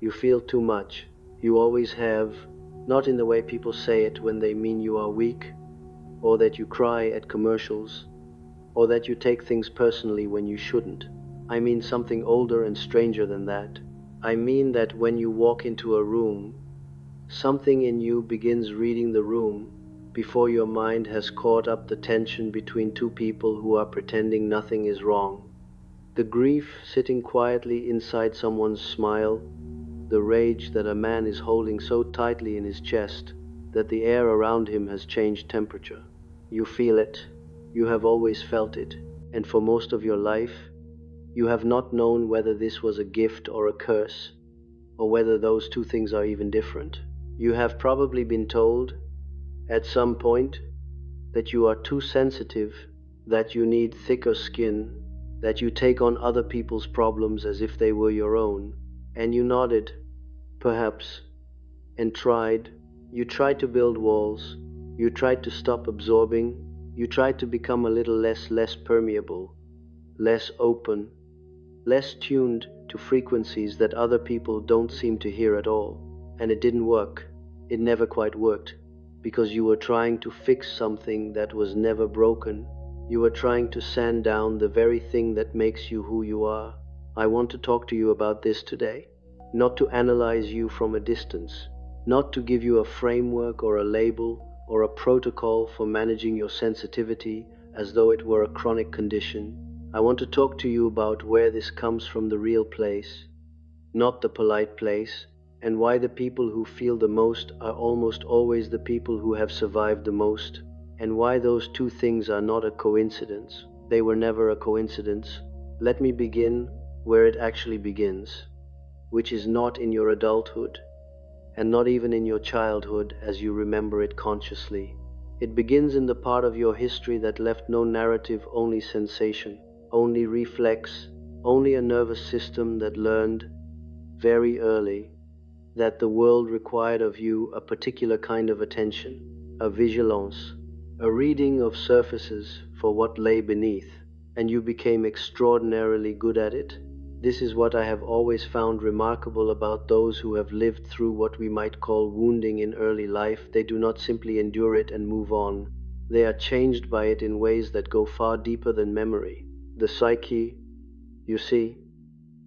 You feel too much. You always have, not in the way people say it when they mean you are weak, or that you cry at commercials, or that you take things personally when you shouldn't. I mean something older and stranger than that. I mean that when you walk into a room, something in you begins reading the room before your mind has caught up the tension between two people who are pretending nothing is wrong. The grief sitting quietly inside someone's smile, the rage that a man is holding so tightly in his chest that the air around him has changed temperature. You feel it. You have always felt it. And for most of your life, you have not known whether this was a gift or a curse, or whether those two things are even different. You have probably been told, at some point, that you are too sensitive, that you need thicker skin, that you take on other people's problems as if they were your own, and you nodded, perhaps, and tried. You tried to build walls, you tried to stop absorbing, you tried to become a little less permeable, less open, less tuned to frequencies that other people don't seem to hear at all. And it didn't work. It never quite worked, because you were trying to fix something that was never broken. You were trying to sand down the very thing that makes you who you are. I want to talk to you about this today, not to analyze you from a distance, not to give you a framework or a label or a protocol for managing your sensitivity as though it were a chronic condition. I want to talk to you about where this comes from, the real place, not the polite place, and why the people who feel the most are almost always the people who have survived the most, and why those two things are not a coincidence. They were never a coincidence. Let me begin where it actually begins, which is not in your adulthood, and not even in your childhood as you remember it consciously. It begins in the part of your history that left no narrative, only sensation, only reflex, only a nervous system that learned very early that the world required of you a particular kind of attention, a vigilance, a reading of surfaces for what lay beneath, and you became extraordinarily good at it. This is what I have always found remarkable about those who have lived through what we might call wounding in early life. They do not simply endure it and move on. They are changed by it in ways that go far deeper than memory. The psyche, you see,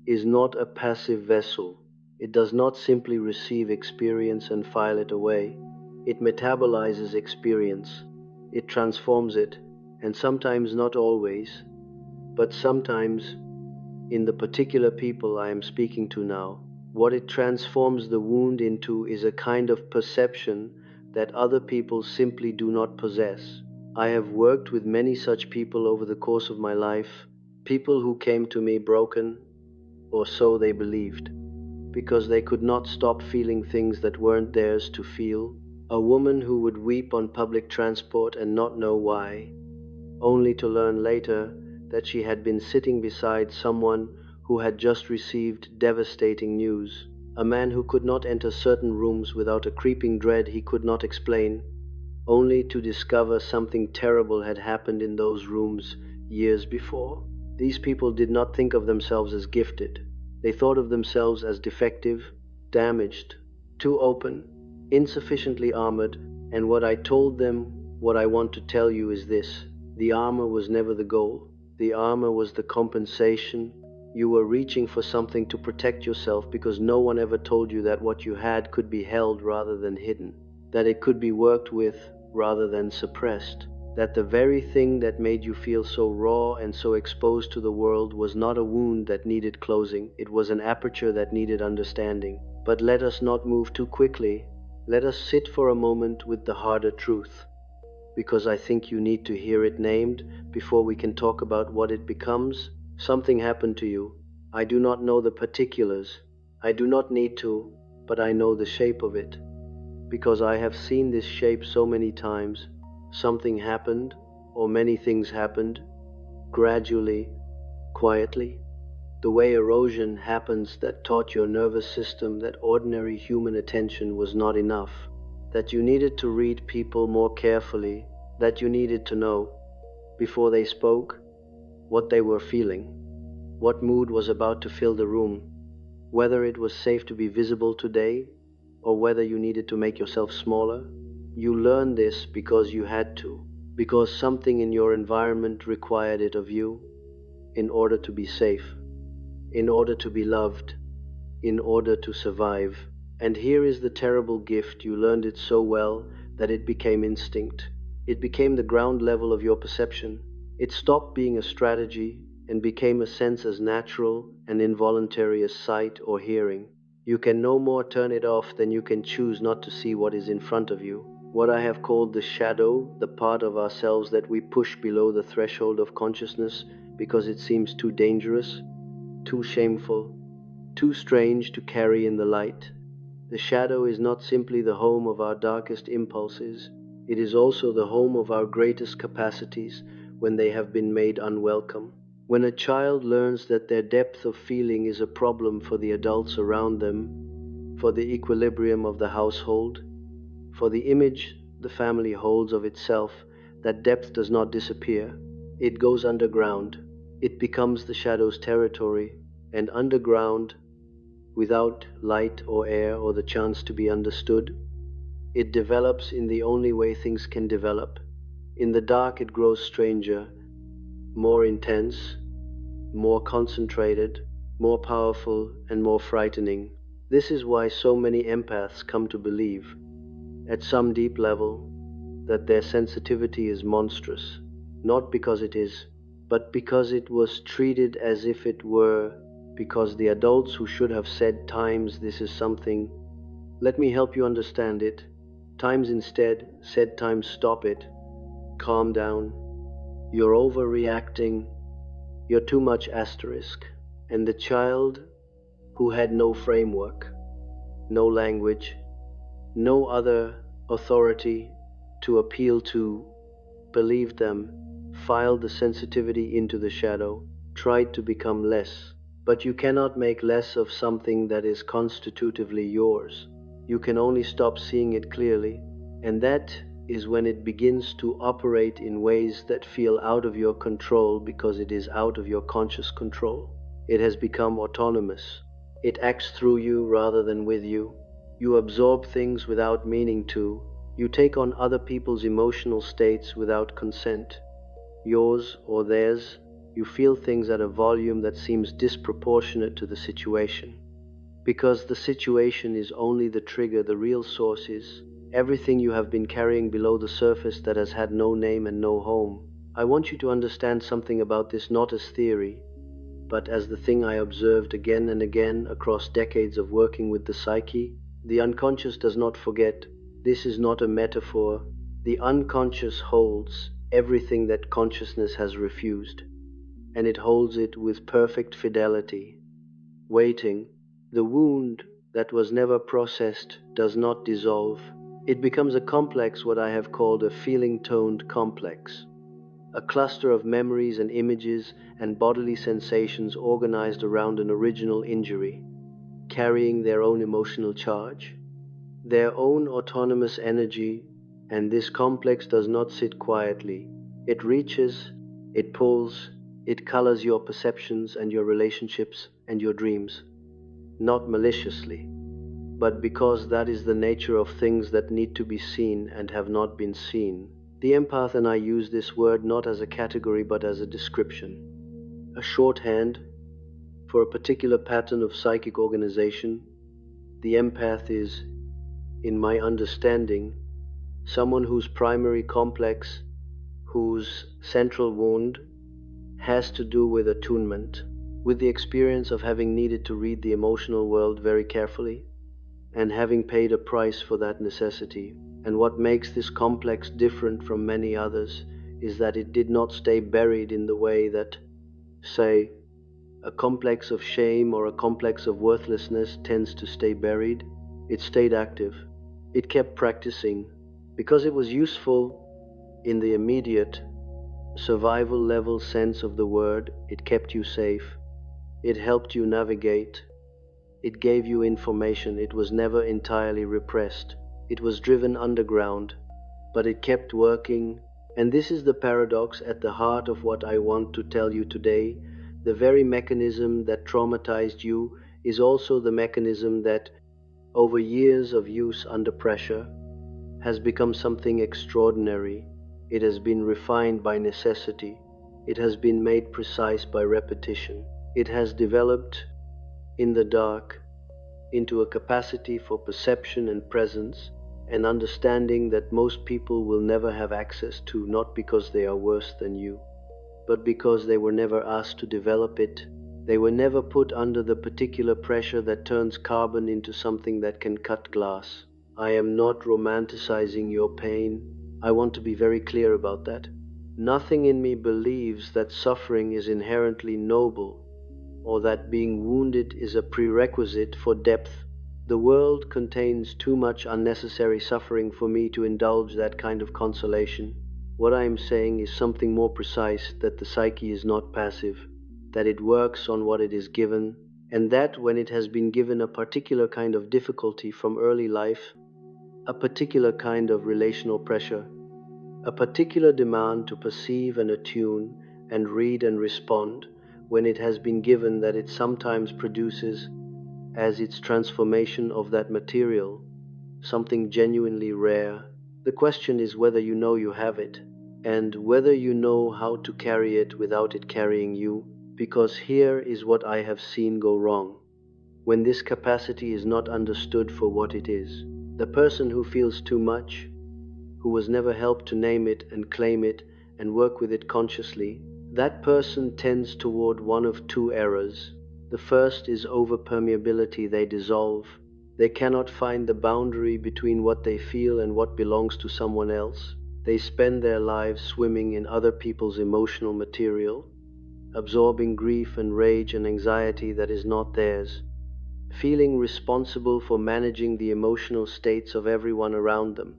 is not a passive vessel. It does not simply receive experience and file it away. It metabolizes experience. It transforms it, and sometimes, not always, but sometimes, in the particular people I am speaking to now, what it transforms the wound into is a kind of perception that other people simply do not possess. I have worked with many such people over the course of my life, people who came to me broken, or so they believed, because they could not stop feeling things that weren't theirs to feel. A woman who would weep on public transport and not know why, only to learn later that she had been sitting beside someone who had just received devastating news. A man who could not enter certain rooms without a creeping dread he could not explain, only to discover something terrible had happened in those rooms years before. These people did not think of themselves as gifted. They thought of themselves as defective, damaged, too open, insufficiently armored, and what I told them, what I want to tell you is this: the armor was never the goal. The armor was the compensation. You were reaching for something to protect yourself because no one ever told you that what you had could be held rather than hidden, that it could be worked with rather than suppressed, that the very thing that made you feel so raw and so exposed to the world was not a wound that needed closing, it was an aperture that needed understanding. But let us not move too quickly. Let us sit for a moment with the harder truth, because I think you need to hear it named before we can talk about what it becomes. Something happened to you. I do not know the particulars. I do not need to, but I know the shape of it, because I have seen this shape so many times. Something happened, or many things happened, gradually, quietly. The way erosion happens that taught your nervous system that ordinary human attention was not enough, that you needed to read people more carefully, that you needed to know, before they spoke, what they were feeling, what mood was about to fill the room, Whether it was safe to be visible today, or whether you needed to make yourself smaller, you learned this because you had to, because something in your environment required it of you, in order to be safe, in order to be loved, in order to survive. And here is the terrible gift: you learned it so well that it became instinct. It became the ground level of your perception. It stopped being a strategy and became a sense as natural and involuntary as sight or hearing. You can no more turn it off than you can choose not to see what is in front of you. What I have called the shadow, the part of ourselves that we push below the threshold of consciousness because it seems too dangerous, too shameful, too strange to carry in the light. The shadow is not simply the home of our darkest impulses, it is also the home of our greatest capacities when they have been made unwelcome. When a child learns that their depth of feeling is a problem for the adults around them, for the equilibrium of the household, for the image the family holds of itself, that depth does not disappear. It goes underground. It becomes the shadow's territory, and underground, without light or air or the chance to be understood, it develops in the only way things can develop. In the dark it grows stranger, more intense, more concentrated, more powerful, and more frightening. This is why so many empaths come to believe, at some deep level, that their sensitivity is monstrous, not because it is, but because it was treated as if it were, because the adults who should have said times this is something, let me help you understand it, times instead said times stop it, calm down, you're overreacting, you're too much asterisk. And the child who had no framework, no language, no other authority to appeal to, believed them, filed the sensitivity into the shadow, tried to become less. But you cannot make less of something that is constitutively yours. You can only stop seeing it clearly, and that is when it begins to operate in ways that feel out of your control because it is out of your conscious control. It has become autonomous. It acts through you rather than with you. You absorb things without meaning to. You take on other people's emotional states without consent, yours or theirs. You feel things at a volume that seems disproportionate to the situation. Because the situation is only the trigger, the real source is everything you have been carrying below the surface that has had no name and no home. I want you to understand something about this, not as theory, but as the thing I observed again and again across decades of working with the psyche. The unconscious does not forget. This is not a metaphor. The unconscious holds everything that consciousness has refused, and it holds it with perfect fidelity, waiting. The wound that was never processed does not dissolve. It becomes a complex, what I have called a feeling-toned complex, a cluster of memories and images and bodily sensations organized around an original injury, carrying their own emotional charge, their own autonomous energy. And this complex does not sit quietly. It reaches, it pulls, it colors your perceptions and your relationships and your dreams, not maliciously, but because that is the nature of things that need to be seen and have not been seen. The empath and I use this word not as a category but as a description, a shorthand for a particular pattern of psychic organization. The empath is, in my understanding, someone whose primary complex, whose central wound has to do with attunement, with the experience of having needed to read the emotional world very carefully, and having paid a price for that necessity. And what makes this complex different from many others is that it did not stay buried in the way that, say, a complex of shame or a complex of worthlessness tends to stay buried. It stayed active. It kept practicing because it was useful in the immediate survival level sense of the word. It kept you safe. It helped you navigate. It gave you information. It was never entirely repressed. It was driven underground, but it kept working. And this is the paradox at the heart of what I want to tell you today. The very mechanism that traumatized you is also the mechanism that, over years of use under pressure, has become something extraordinary. It has been refined by necessity. It has been made precise by repetition. It has developed, in the dark, into a capacity for perception and presence, an understanding that most people will never have access to, not because they are worse than you, but because they were never asked to develop it. They were never put under the particular pressure that turns carbon into something that can cut glass. I am not romanticizing your pain. I want to be very clear about that. Nothing in me believes that suffering is inherently noble, or that being wounded is a prerequisite for depth. The world contains too much unnecessary suffering for me to indulge that kind of consolation. What I am saying is something more precise, that the psyche is not passive, that it works on what it is given, and that when it has been given a particular kind of difficulty from early life, a particular kind of relational pressure, a particular demand to perceive and attune and read and respond, when it has been given that it sometimes produces, as its transformation of that material, something genuinely rare. The question is whether you know you have it, and whether you know how to carry it without it carrying you, because here is what I have seen go wrong. When this capacity is not understood for what it is, the person who feels too much, who was never helped to name it and claim it and work with it consciously, that person tends toward one of two errors. The first is overpermeability. They dissolve. They cannot find the boundary between what they feel and what belongs to someone else. They spend their lives swimming in other people's emotional material, absorbing grief and rage and anxiety that is not theirs, feeling responsible for managing the emotional states of everyone around them,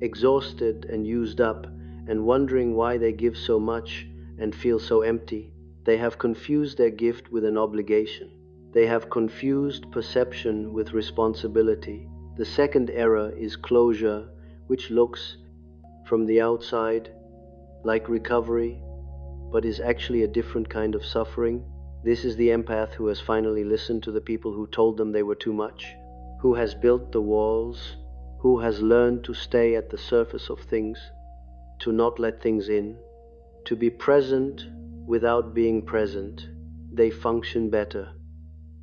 exhausted and used up, and wondering why they give so much and feel so empty. They have confused their gift with an obligation. They have confused perception with responsibility. The second error is closure, which looks, from the outside, like recovery, but is actually a different kind of suffering. This is the empath who has finally listened to the people who told them they were too much, who has built the walls, who has learned to stay at the surface of things, to not let things in, to be present without being present. They function better.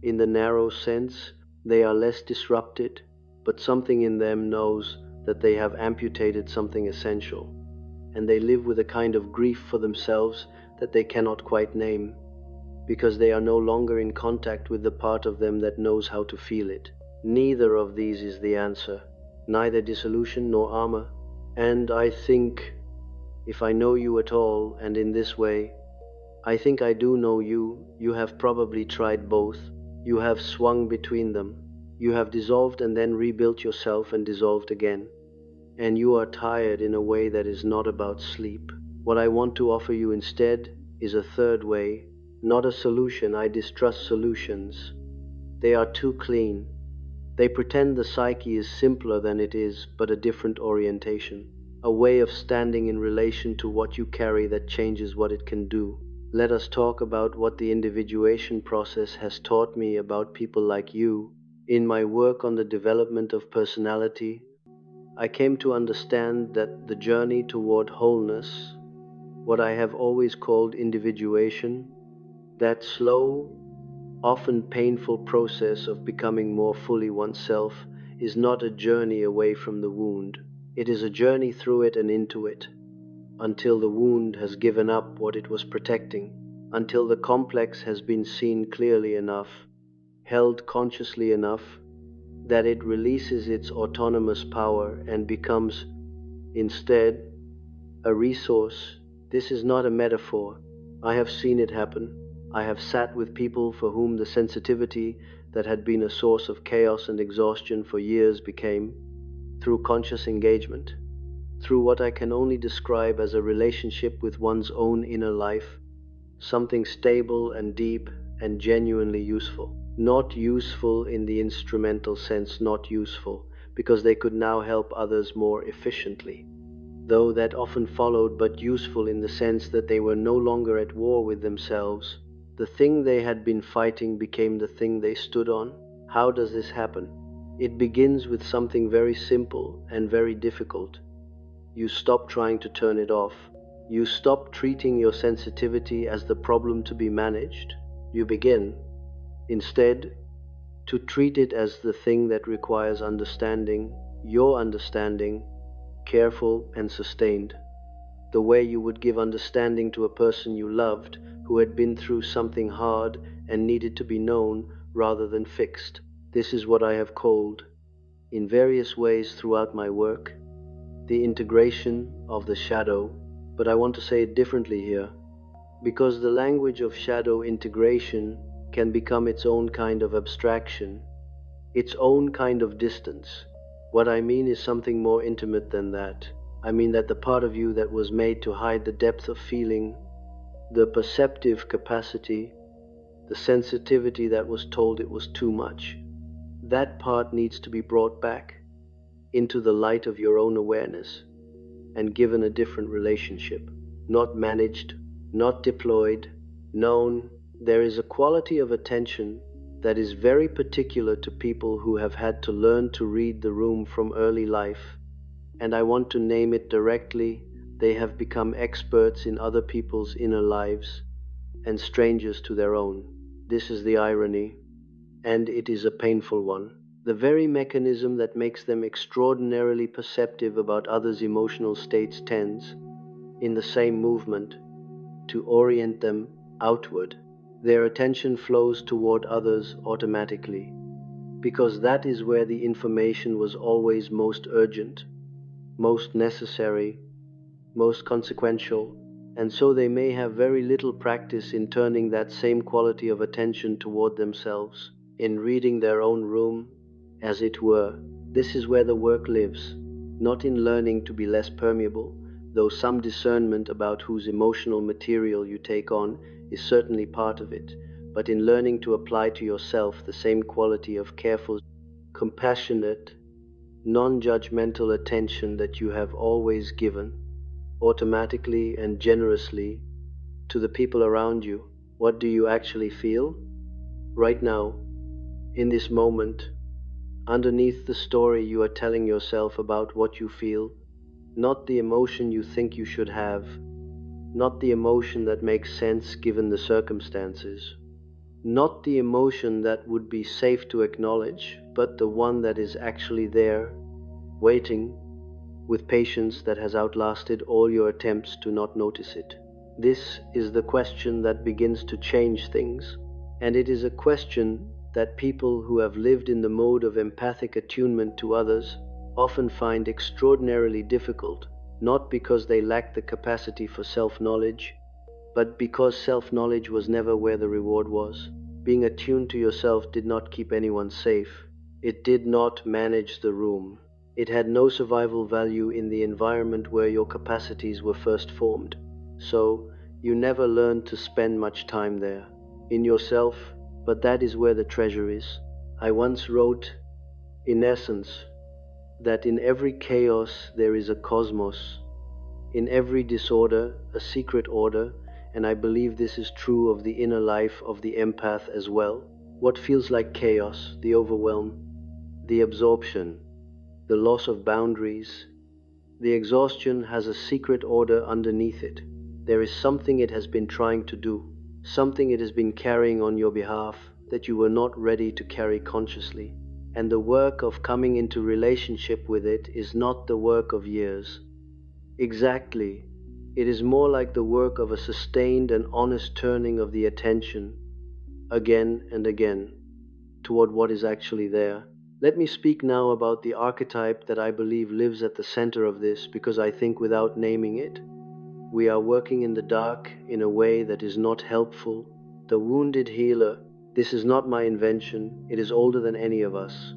In the narrow sense, they are less disrupted, but something in them knows that they have amputated something essential, and they live with a kind of grief for themselves that they cannot quite name, because they are no longer in contact with the part of them that knows how to feel it. Neither of these is the answer, neither dissolution nor armor. And I think, if I know you at all, and in this way, I think I do know you, you have probably tried both. You have swung between them. You have dissolved and then rebuilt yourself and dissolved again. And you are tired in a way that is not about sleep. What I want to offer you instead is a third way, not a solution. I distrust solutions. They are too clean. They pretend the psyche is simpler than it is, but a different orientation, a way of standing in relation to what you carry that changes what it can do. Let us talk about what the individuation process has taught me about people like you. In my work on the development of personality, I came to understand that the journey toward wholeness, what I have always called individuation, that slow, often painful process of becoming more fully oneself, is not a journey away from the wound. It is a journey through it and into it, until the wound has given up what it was protecting, until the complex has been seen clearly enough, held consciously enough, that it releases its autonomous power and becomes, instead, a resource. This is not a metaphor. I have seen it happen. I have sat with people for whom the sensitivity that had been a source of chaos and exhaustion for years became, through conscious engagement, through what I can only describe as a relationship with one's own inner life, something stable and deep and genuinely useful. Not useful in the instrumental sense, not useful, because they could now help others more efficiently, though that often followed, but useful in the sense that they were no longer at war with themselves, The thing they had been fighting became the thing they stood on. How does this happen? It begins with something very simple and very difficult. You stop trying to turn it off. You stop treating your sensitivity as the problem to be managed. You begin, instead, to treat it as the thing that requires understanding, your understanding, careful and sustained, the way you would give understanding to a person you loved who had been through something hard and needed to be known rather than fixed. This is what I have called, in various ways throughout my work, the integration of the shadow, but I want to say it differently here, because the language of shadow integration can become its own kind of abstraction, its own kind of distance. What I mean is something more intimate than that. I mean that the part of you that was made to hide the depth of feeling, the perceptive capacity, the sensitivity that was told it was too much, that part needs to be brought back into the light of your own awareness and given a different relationship. Not managed, not deployed, known. There is a quality of attention that is very particular to people who have had to learn to read the room from early life, and I want to name it directly. They have become experts in other people's inner lives and strangers to their own. This is the irony, and it is a painful one. The very mechanism that makes them extraordinarily perceptive about others' emotional states tends, in the same movement, to orient them outward. Their attention flows toward others automatically, because that is where the information was always most urgent, most necessary, most consequential, and so they may have very little practice in turning that same quality of attention toward themselves, in reading their own room, as it were. This is where the work lives, not in learning to be less permeable, though some discernment about whose emotional material you take on is certainly part of it, but in learning to apply to yourself the same quality of careful, compassionate, non-judgmental attention that you have always given, automatically and generously, to the people around you. What do you actually feel? Right now, in this moment, underneath the story you are telling yourself about what you feel, not the emotion you think you should have, not the emotion that makes sense given the circumstances, not the emotion that would be safe to acknowledge, but the one that is actually there, waiting, with patience that has outlasted all your attempts to not notice it. This is the question that begins to change things, and it is a question that people who have lived in the mode of empathic attunement to others often find extraordinarily difficult, not because they lack the capacity for self-knowledge, but because self-knowledge was never where the reward was. Being attuned to yourself did not keep anyone safe. It did not manage the room. It had no survival value in the environment where your capacities were first formed. So, you never learned to spend much time there, in yourself, but that is where the treasure is. I once wrote, in essence, that in every chaos there is a cosmos, in every disorder a secret order, and I believe this is true of the inner life of the empath as well. What feels like chaos, the overwhelm, the absorption, the loss of boundaries, the exhaustion has a secret order underneath it. There is something it has been trying to do, something it has been carrying on your behalf that you were not ready to carry consciously. And the work of coming into relationship with it is not the work of years. Exactly. It is more like the work of a sustained and honest turning of the attention, again and again, toward what is actually there. Let me speak now about the archetype that I believe lives at the center of this, because I think without naming it, we are working in the dark in a way that is not helpful. The wounded healer. This is not my invention. It is older than any of us.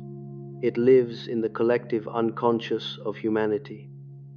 It lives in the collective unconscious of humanity.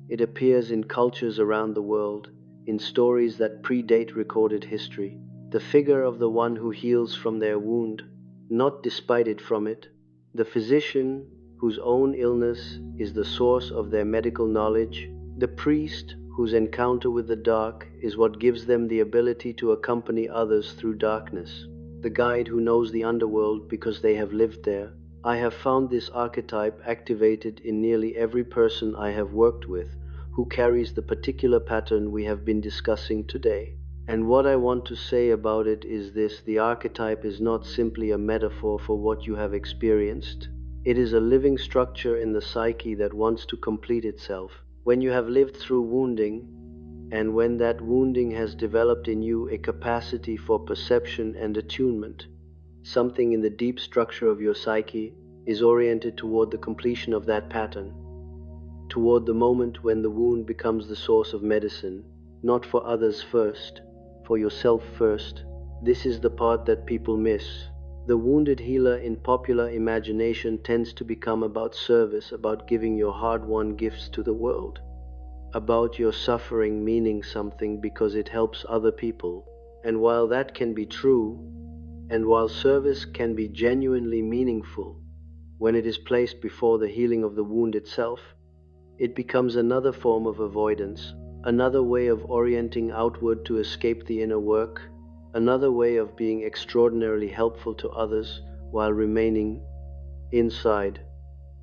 It appears in cultures around the world, in stories that predate recorded history. The figure of the one who heals from their wound, not despite it from it. The physician whose own illness is the source of their medical knowledge. The priest who whose encounter with the dark is what gives them the ability to accompany others through darkness. The guide who knows the underworld because they have lived there. I have found this archetype activated in nearly every person I have worked with who carries the particular pattern we have been discussing today. And what I want to say about it is this: the archetype is not simply a metaphor for what you have experienced. It is a living structure in the psyche that wants to complete itself. When you have lived through wounding, and when that wounding has developed in you a capacity for perception and attunement, something in the deep structure of your psyche is oriented toward the completion of that pattern, toward the moment when the wound becomes the source of medicine, not for others first, for yourself first. This is the part that people miss. The wounded healer in popular imagination tends to become about service, about giving your hard-won gifts to the world, about your suffering meaning something because it helps other people. And while that can be true, and while service can be genuinely meaningful, when it is placed before the healing of the wound itself, it becomes another form of avoidance, another way of orienting outward to escape the inner work, another way of being extraordinarily helpful to others while remaining inside,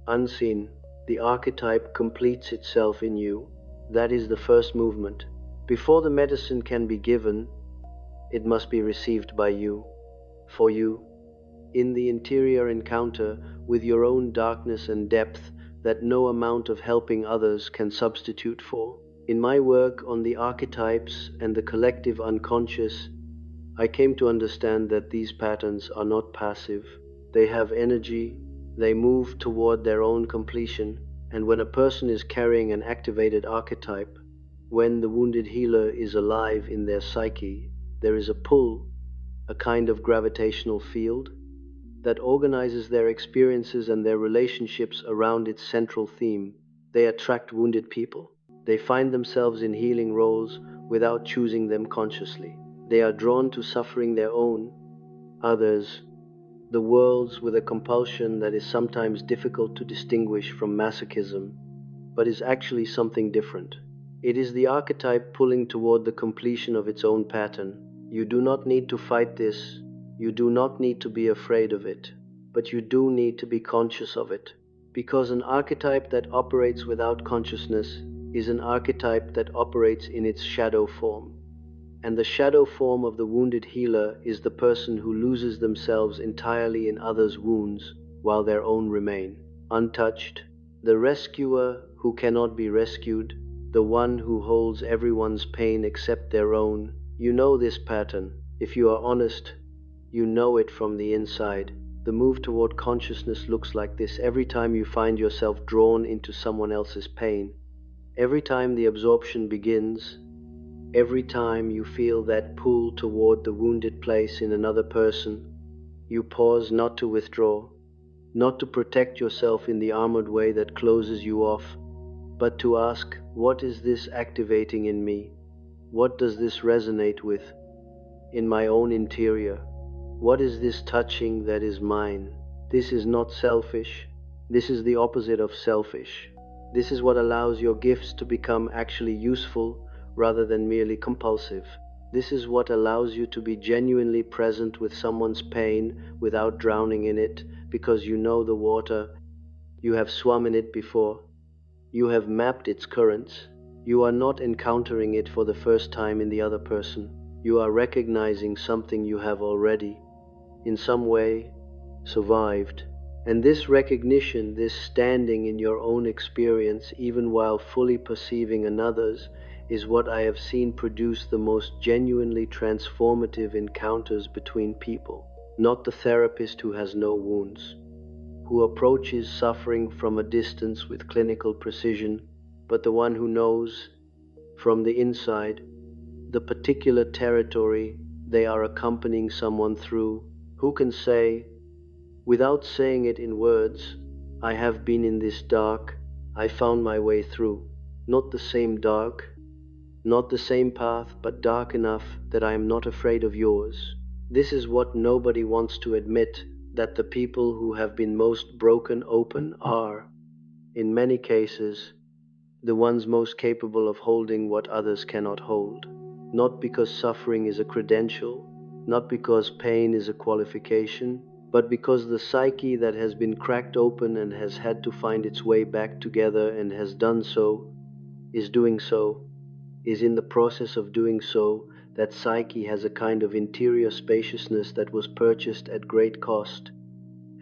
unseen. The archetype completes itself in you. That is the first movement. Before the medicine can be given, it must be received by you, for you, in the interior encounter with your own darkness and depth that no amount of helping others can substitute for. In my work on the archetypes and the collective unconscious, I came to understand that these patterns are not passive. They have energy, they move toward their own completion, and when a person is carrying an activated archetype, when the wounded healer is alive in their psyche, there is a pull, a kind of gravitational field, that organizes their experiences and their relationships around its central theme. They attract wounded people. They find themselves in healing roles without choosing them consciously. They are drawn to suffering their own, others, the world's, with a compulsion that is sometimes difficult to distinguish from masochism, but is actually something different. It is the archetype pulling toward the completion of its own pattern. You do not need to fight this. You do not need to be afraid of it, but you do need to be conscious of it. Because an archetype that operates without consciousness is an archetype that operates in its shadow form. And the shadow form of the wounded healer is the person who loses themselves entirely in others' wounds while their own remain untouched. The rescuer who cannot be rescued, the one who holds everyone's pain except their own. You know this pattern. If you are honest, you know it from the inside. The move toward consciousness looks like this every time you find yourself drawn into someone else's pain. Every time the absorption begins, every time you feel that pull toward the wounded place in another person, you pause, not to withdraw, not to protect yourself in the armored way that closes you off, but to ask, what is this activating in me? What does this resonate with in my own interior? What is this touching that is mine? This is not selfish. This is the opposite of selfish. This is what allows your gifts to become actually useful rather than merely compulsive. This is what allows you to be genuinely present with someone's pain without drowning in it, because you know the water, you have swum in it before, you have mapped its currents. You are not encountering it for the first time in the other person. You are recognizing something you have already, in some way, survived. And this recognition, this standing in your own experience, even while fully perceiving another's, is what I have seen produce the most genuinely transformative encounters between people. Not the therapist who has no wounds, who approaches suffering from a distance with clinical precision, but the one who knows, from the inside, the particular territory they are accompanying someone through, who can say, without saying it in words, I have been in this dark, I found my way through. Not the same dark, not the same path, but dark enough that I am not afraid of yours. This is what nobody wants to admit, that the people who have been most broken open are, in many cases, the ones most capable of holding what others cannot hold. Not because suffering is a credential, not because pain is a qualification, but because the psyche that has been cracked open and has had to find its way back together and has done so, is doing so, is in the process of doing so. That psyche has a kind of interior spaciousness that was purchased at great cost,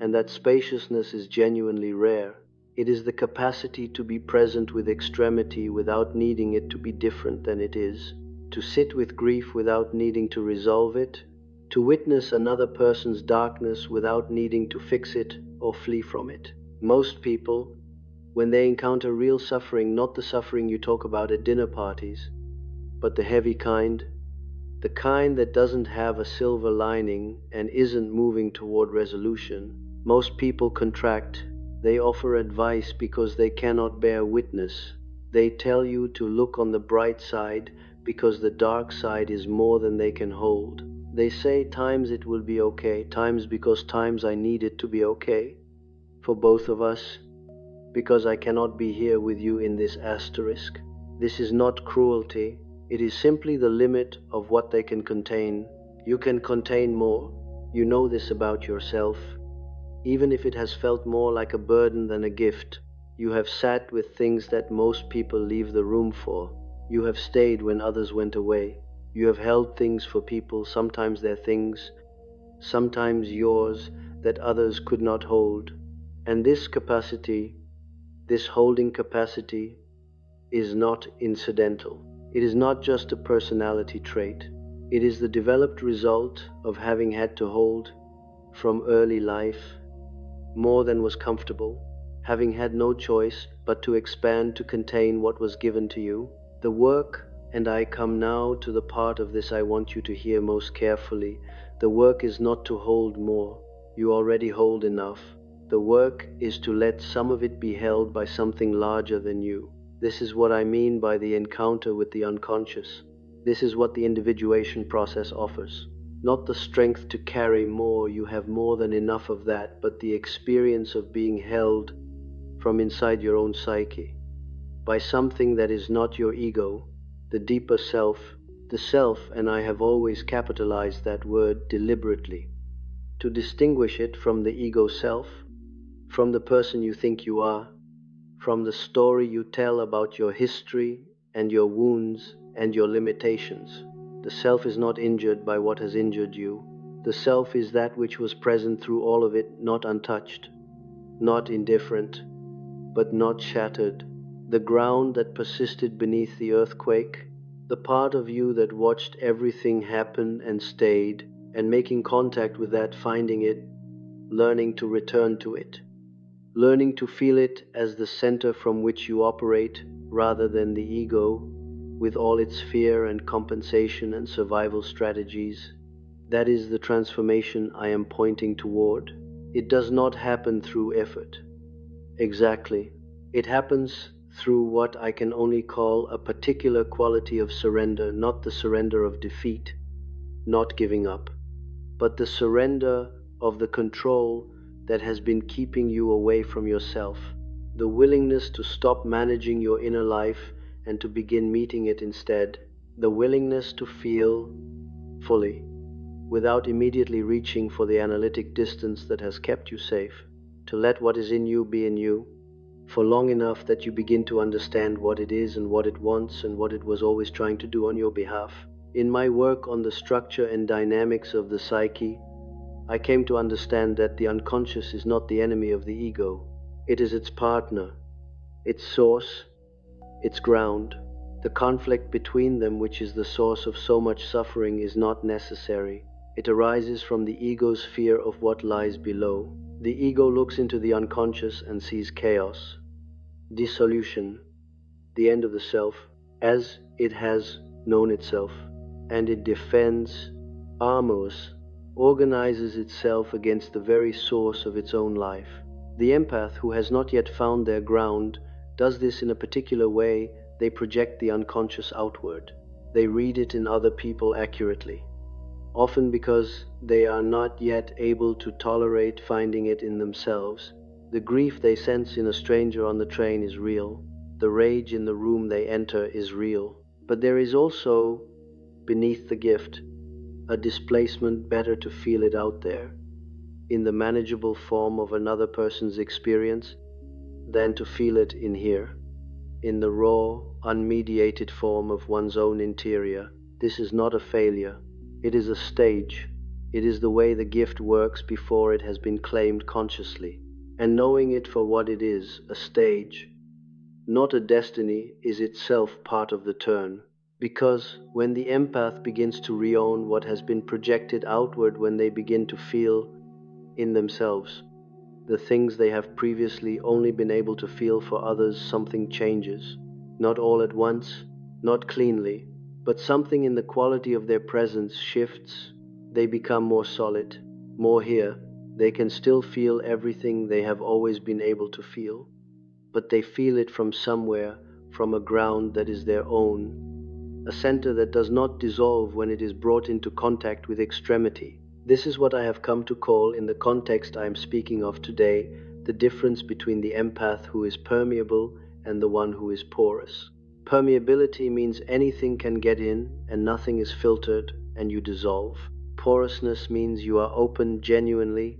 and that spaciousness is genuinely rare. It is the capacity to be present with extremity without needing it to be different than it is, to sit with grief without needing to resolve it, to witness another person's darkness without needing to fix it or flee from it. Most people, when they encounter real suffering, not the suffering you talk about at dinner parties, but the heavy kind, the kind that doesn't have a silver lining and isn't moving toward resolution, most people contract. They offer advice because they cannot bear witness. They tell you to look on the bright side because the dark side is more than they can hold. They say times it will be okay, times because times I need it to be okay for both of us, because I cannot be here with you in this asterisk. This is not cruelty. It is simply the limit of what they can contain. You can contain more. You know this about yourself. Even if it has felt more like a burden than a gift, you have sat with things that most people leave the room for. You have stayed when others went away. You have held things for people, sometimes their things, sometimes yours, that others could not hold. And this capacity, this holding capacity, is not incidental. It is not just a personality trait. It is the developed result of having had to hold, from early life, more than was comfortable, having had no choice but to expand to contain what was given to you. The work, and I come now to the part of this I want you to hear most carefully, the work is not to hold more. You already hold enough. The work is to let some of it be held by something larger than you. This is what I mean by the encounter with the unconscious. This is what the individuation process offers. Not the strength to carry more, you have more than enough of that, but the experience of being held from inside your own psyche by something that is not your ego, the deeper self, the self, and I have always capitalized that word deliberately, to distinguish it from the ego self, from the person you think you are, from the story you tell about your history and your wounds and your limitations. The self is not injured by what has injured you. The self is that which was present through all of it, not untouched, not indifferent, but not shattered. The ground that persisted beneath the earthquake, the part of you that watched everything happen and stayed, and making contact with that, finding it, learning to return to it, learning to feel it as the center from which you operate rather than the ego, with all its fear and compensation and survival strategies. That is the transformation I am pointing toward. It does not happen through effort. Exactly. It happens through what I can only call a particular quality of surrender, not the surrender of defeat, not giving up, but the surrender of the control that has been keeping you away from yourself, the willingness to stop managing your inner life and to begin meeting it instead, the willingness to feel fully, without immediately reaching for the analytic distance that has kept you safe, to let what is in you be in you, for long enough that you begin to understand what it is and what it wants and what it was always trying to do on your behalf. In my work on the structure and dynamics of the psyche, I came to understand that the unconscious is not the enemy of the ego. It is its partner, its source, its ground. The conflict between them, which is the source of so much suffering, is not necessary. It arises from the ego's fear of what lies below. The ego looks into the unconscious and sees chaos, dissolution, the end of the self, as it has known itself, and it defends, armors, organizes itself against the very source of its own life. The empath, who has not yet found their ground, does this in a particular way. They project the unconscious outward. They read it in other people accurately, often because they are not yet able to tolerate finding it in themselves. The grief they sense in a stranger on the train is real. The rage in the room they enter is real. But there is also, beneath the gift, a displacement better to feel it out there, in the manageable form of another person's experience, than to feel it in here, in the raw, unmediated form of one's own interior. This is not a failure. It is a stage. It is the way the gift works before it has been claimed consciously. And knowing it for what it is, a stage, not a destiny, is itself part of the turn. Because when the empath begins to re-own what has been projected outward, when they begin to feel in themselves the things they have previously only been able to feel for others, something changes. Not all at once, not cleanly, but something in the quality of their presence shifts. They become more solid, more here. They can still feel everything they have always been able to feel, but they feel it from somewhere, from a ground that is their own, a center that does not dissolve when it is brought into contact with extremity. This is what I have come to call, in the context I am speaking of today, the difference between the empath who is permeable and the one who is porous. Permeability means anything can get in and nothing is filtered and you dissolve. Porousness means you are open genuinely,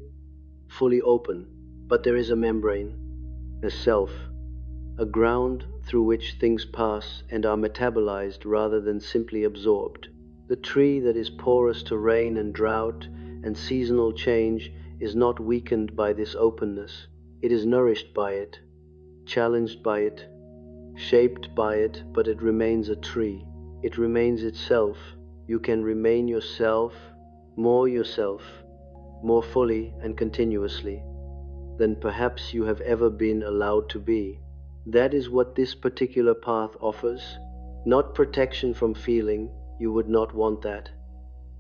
fully open, but there is a membrane, a self, a ground through which things pass and are metabolized rather than simply absorbed. The tree that is porous to rain and drought and seasonal change is not weakened by this openness. It is nourished by it, challenged by it, shaped by it, but it remains a tree. It remains itself. You can remain yourself, more fully and continuously than perhaps you have ever been allowed to be. That is what this particular path offers. Not protection from feeling, you would not want that,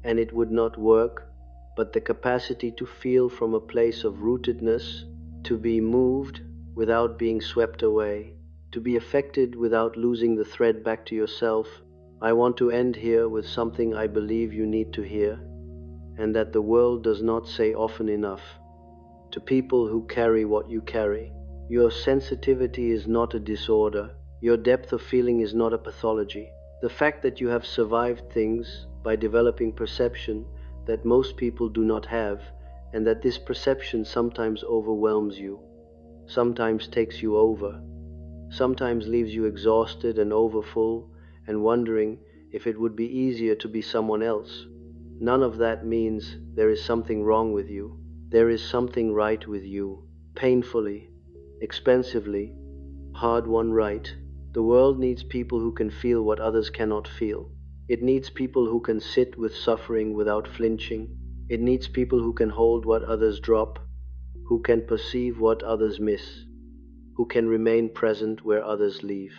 and it would not work, but the capacity to feel from a place of rootedness, to be moved without being swept away, to be affected without losing the thread back to yourself. I want to end here with something I believe you need to hear, and that the world does not say often enough. To people who carry what you carry, your sensitivity is not a disorder. Your depth of feeling is not a pathology. The fact that you have survived things by developing perception that most people do not have, and that this perception sometimes overwhelms you, sometimes takes you over, sometimes leaves you exhausted and overfull and wondering if it would be easier to be someone else. None of that means there is something wrong with you. There is something right with you. Painfully, expensively, hard-won right. The world needs people who can feel what others cannot feel. It needs people who can sit with suffering without flinching. It needs people who can hold what others drop, who can perceive what others miss, who can remain present where others leave.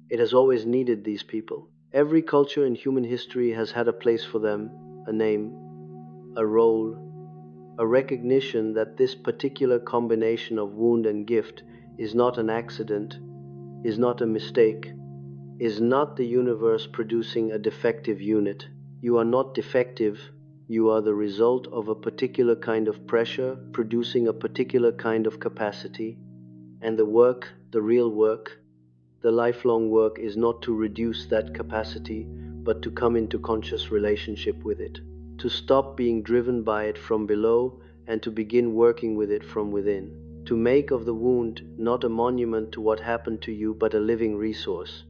It has always needed these people. Every culture in human history has had a place for them, a name, a role, a recognition that this particular combination of wound and gift is not an accident, is not a mistake, is not the universe producing a defective unit. You are not defective. You are the result of a particular kind of pressure producing a particular kind of capacity. And the work, the real work, the lifelong work is not to reduce that capacity, but to come into conscious relationship with it, to stop being driven by it from below and to begin working with it from within, to make of the wound not a monument to what happened to you, but a living resource,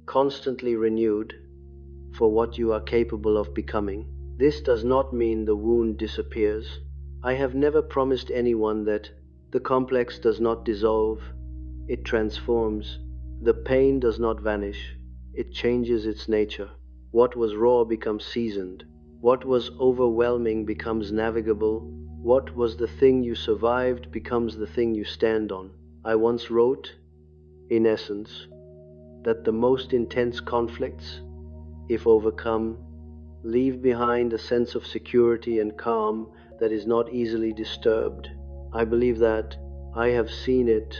constantly renewed for what you are capable of becoming. This does not mean the wound disappears. I have never promised anyone that the complex does not dissolve, it transforms. The pain does not vanish, it changes its nature. What was raw becomes seasoned. What was overwhelming becomes navigable. What was the thing you survived becomes the thing you stand on. I once wrote, in essence, that the most intense conflicts, if overcome, leave behind a sense of security and calm that is not easily disturbed. I believe that. I have seen it,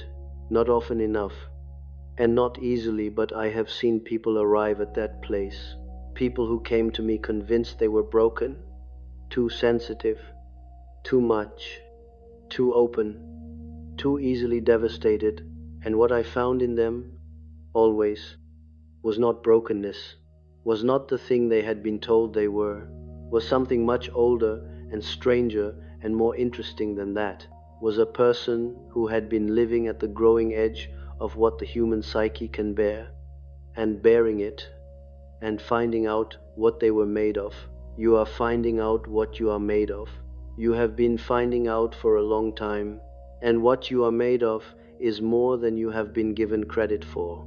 not often enough, and not easily, but I have seen people arrive at that place. People who came to me convinced they were broken, too sensitive, too much, too open, too easily devastated, and what I found in them always, was not brokenness, was not the thing they had been told they were, was something much older and stranger and more interesting than that, was a person who had been living at the growing edge of what the human psyche can bear, and bearing it, and finding out what they were made of. You are finding out what you are made of. You have been finding out for a long time, and what you are made of is more than you have been given credit for,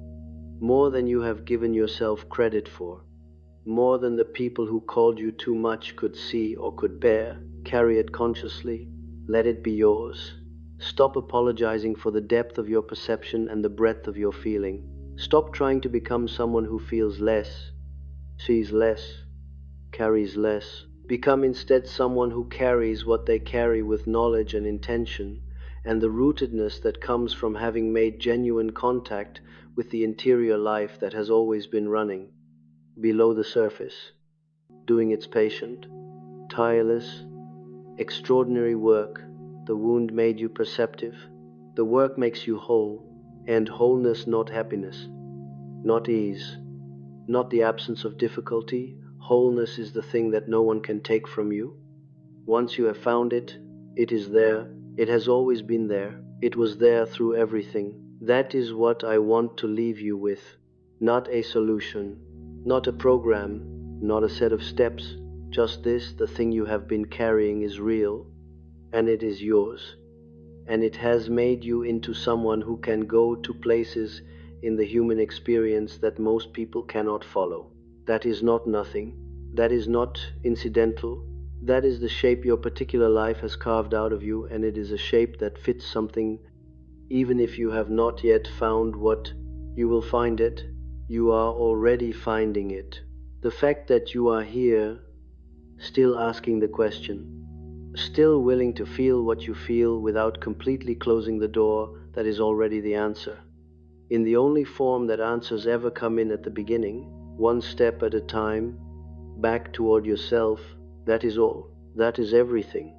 more than you have given yourself credit for, more than the people who called you too much could see or could bear. Carry it consciously. Let it be yours. Stop apologizing for the depth of your perception and the breadth of your feeling. Stop trying to become someone who feels less, sees less, carries less. Become instead someone who carries what they carry with knowledge and intention, and the rootedness that comes from having made genuine contact with the interior life that has always been running below the surface, doing its patient, tireless, extraordinary work. The wound made you perceptive. The work makes you whole, and wholeness, not happiness, not ease, not the absence of difficulty. Wholeness is the thing that no one can take from you. Once you have found it, it is there. It has always been there. It was there through everything. That is what I want to leave you with. Not a solution, not a program, not a set of steps. Just this: the thing you have been carrying is real, and it is yours. And it has made you into someone who can go to places in the human experience that most people cannot follow. That is not nothing. That is not incidental. That is the shape your particular life has carved out of you, and it is a shape that fits something. Even if you have not yet found what you will find it, you are already finding it. The fact that you are here, still asking the question, still willing to feel what you feel without completely closing the door, that is already the answer. In the only form that answers ever come in at the beginning, one step at a time, back toward yourself. That is all. That is everything.